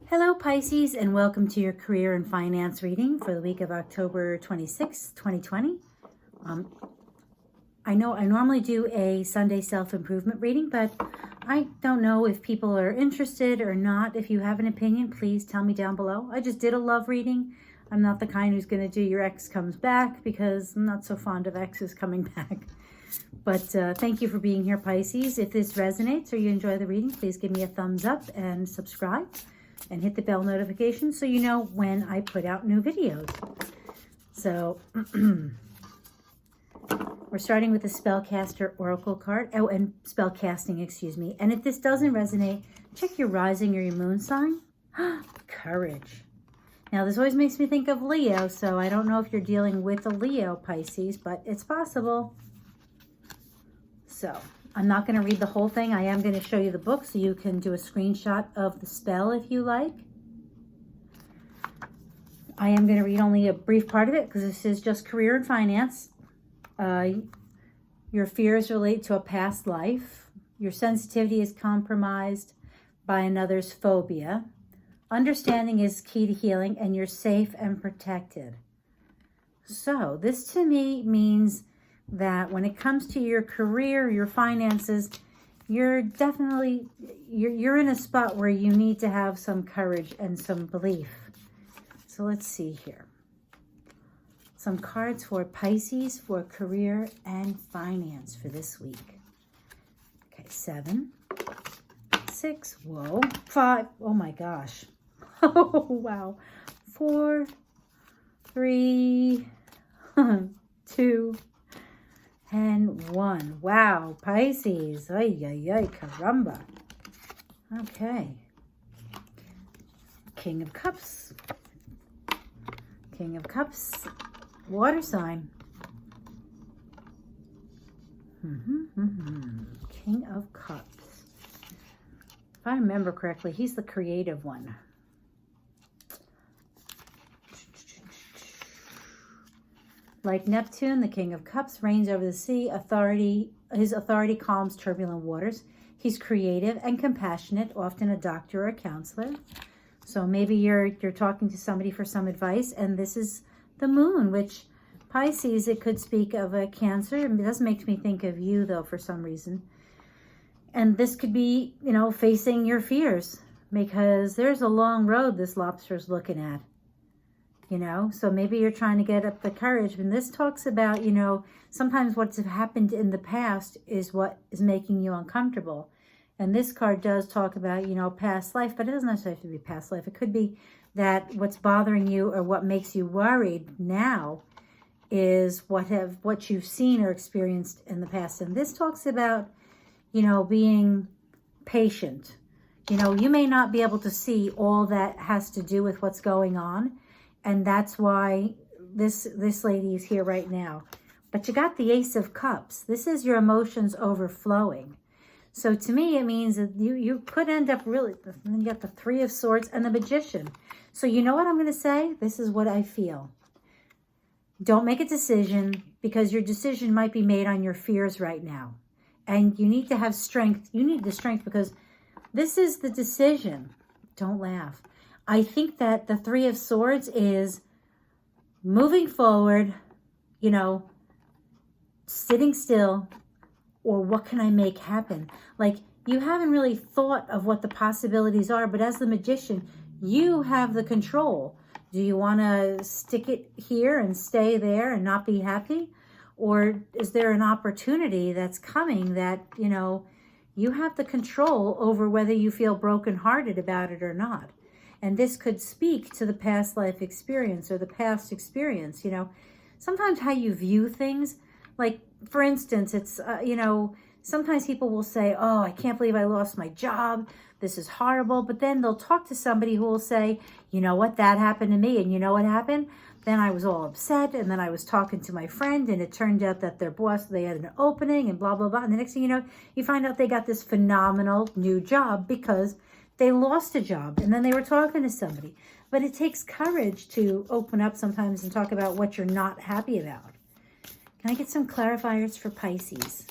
Hello Pisces, and welcome to your career and finance reading for the week of October 26, 2020. I know I normally do a Sunday self-improvement reading, but I don't know if people are interested or not. If you have an opinion, please tell me down below. I just did a love reading. I'm not the kind who's going to do your ex comes back because I'm not so fond of exes coming back. But thank you for being here, Pisces. If this resonates or you enjoy the reading, please give me a thumbs up and subscribe. And hit the bell notification so you know when I put out new videos. So we're starting with the Spellcaster Oracle card. Oh, and Spellcasting, excuse me. And if this doesn't resonate, check your rising or your moon sign. Courage. Now, this always makes me think of Leo, so I don't know if you're dealing with a Leo, Pisces, but it's possible. So I'm not going to read the whole thing. I am going to show you the book so you can do a screenshot of the spell if you like. I am going to read only a brief part of it because this is just career and finance. Your fears relate to a past life. Your sensitivity is compromised by another's phobia. Understanding is key to healing, and you're safe and protected. So this to me means that when it comes to your career, your finances, you're definitely, you're in a spot where you need to have some courage and some belief. So let's see here. Some cards for Pisces for career and finance for this week. Okay, 7, 6, whoa, 5, oh my gosh. Oh, wow. 4, 3, 2, and 1. Wow, Pisces. Ay, ay, ay, caramba. Okay. King of Cups. King of Cups. Water sign. King of Cups. If I remember correctly, he's the creative one. Like Neptune, the King of Cups reigns over the sea. His authority calms turbulent waters. He's creative and compassionate, often a doctor or a counselor. So maybe you're talking to somebody for some advice, and this is the moon, which Pisces, it could speak of a Cancer. It does make me think of you, though, for some reason. And this could be, you know, facing your fears, because there's a long road this lobster's looking at. You know, so maybe you're trying to get up the courage. And this talks about, you know, sometimes what's happened in the past is what is making you uncomfortable. And this card does talk about, you know, past life, but it doesn't necessarily have to be past life. It could be that what's bothering you or what makes you worried now is what you've seen or experienced in the past. And this talks about, you know, being patient. You know, you may not be able to see all that has to do with what's going on. And that's why this lady is here right now. But you got the Ace of Cups. This is your emotions overflowing. So to me, it means that you could end up really, then you got the Three of Swords and the Magician. So you know what I'm going to say? This is what I feel. Don't make a decision, because your decision might be made on your fears right now. And you need to have strength. You need the strength, because this is the decision. Don't laugh. I think that the Three of Swords is moving forward, you know, sitting still, or what can I make happen? Like, you haven't really thought of what the possibilities are, but as the Magician, you have the control. Do you want to stick it here and stay there and not be happy? Or is there an opportunity that's coming that, you know, you have the control over whether you feel brokenhearted about it or not? And this could speak to the past life experience or the past experience, you know. Sometimes how you view things, like, for instance, it's, you know, sometimes people will say, oh, I can't believe I lost my job. This is horrible. But then they'll talk to somebody who will say, you know what, that happened to me. And you know what happened? Then I was all upset. And then I was talking to my friend, and it turned out that their boss, they had an opening and blah, blah, blah. And the next thing you know, you find out they got this phenomenal new job because they lost a job, and then they were talking to somebody. But it takes courage to open up sometimes and talk about what you're not happy about. Can I get some clarifiers for Pisces?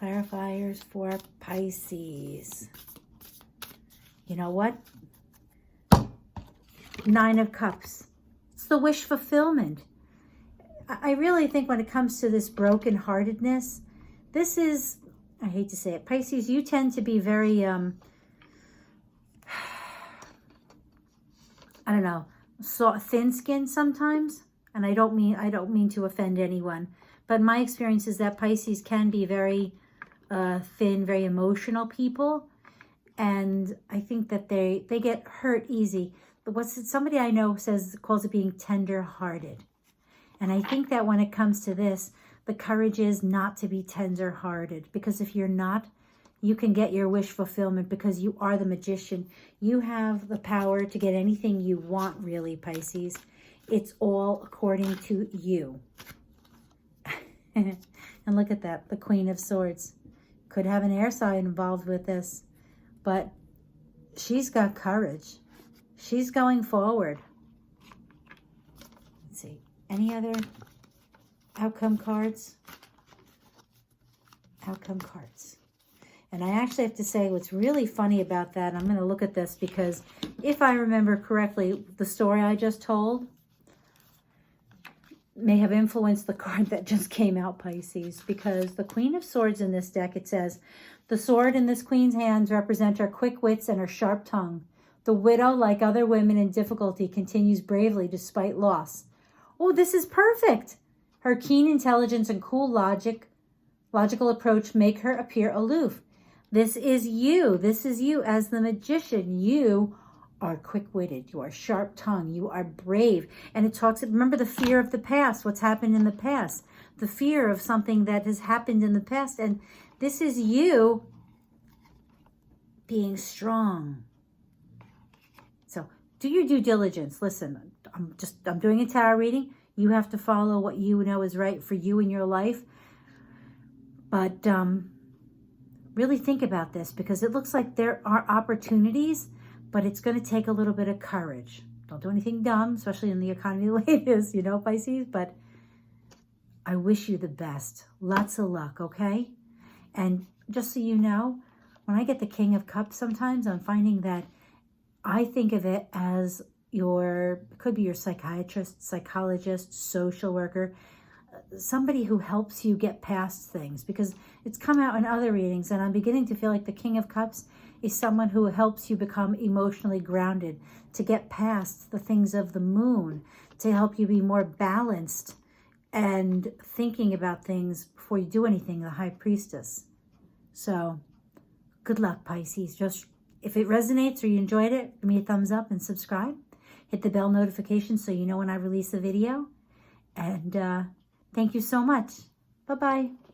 Clarifiers for Pisces. You know what? Nine of Cups. It's the wish fulfillment. I really think when it comes to this brokenheartedness, this is, I hate to say it, Pisces, you tend to be very, I don't know, thin-skinned sometimes. And I don't mean to offend anyone, but my experience is that Pisces can be very thin, very emotional people. And I think that they get hurt easy. But somebody I know calls it being tender-hearted. And I think that when it comes to this, the courage is not to be tender-hearted. Because if you're not, you can get your wish fulfillment because you are the magician. You have the power to get anything you want, really, Pisces. It's all according to you. And look at that, the Queen of Swords. Could have an air sign involved with this. But she's got courage. She's going forward. Let's see. Any other outcome cards? Outcome cards. And I actually have to say what's really funny about that, I'm going to look at this because if I remember correctly, the story I just told may have influenced the card that just came out, Pisces, because the Queen of Swords in this deck, it says, the sword in this queen's hands represent her quick wits and her sharp tongue. The widow, like other women in difficulty, continues bravely despite loss. Oh, this is perfect. Her keen intelligence and cool logical approach make her appear aloof. This is you. This is you as the magician. You are quick-witted. You are sharp-tongued. You are brave. And it talks, remember the fear of the past, what's happened in the past. The fear of something that has happened in the past. And this is you being strong. So do your due diligence. Listen, I'm doing a tarot reading. You have to follow what you know is right for you in your life. But really think about this because it looks like there are opportunities, but it's going to take a little bit of courage. Don't do anything dumb, especially in the economy the way it is, you know, Pisces. But I wish you the best. Lots of luck, okay? And just so you know, when I get the King of Cups sometimes, I'm finding that I think of it as could be your psychiatrist, psychologist, social worker, somebody who helps you get past things, because it's come out in other readings and I'm beginning to feel like the King of Cups is someone who helps you become emotionally grounded, to get past the things of the moon, to help you be more balanced and thinking about things before you do anything, the High Priestess. So good luck, Pisces. Just if it resonates or you enjoyed it, give me a thumbs up and subscribe. Hit the bell notification so you know when I release a video. And thank you so much. Bye-bye.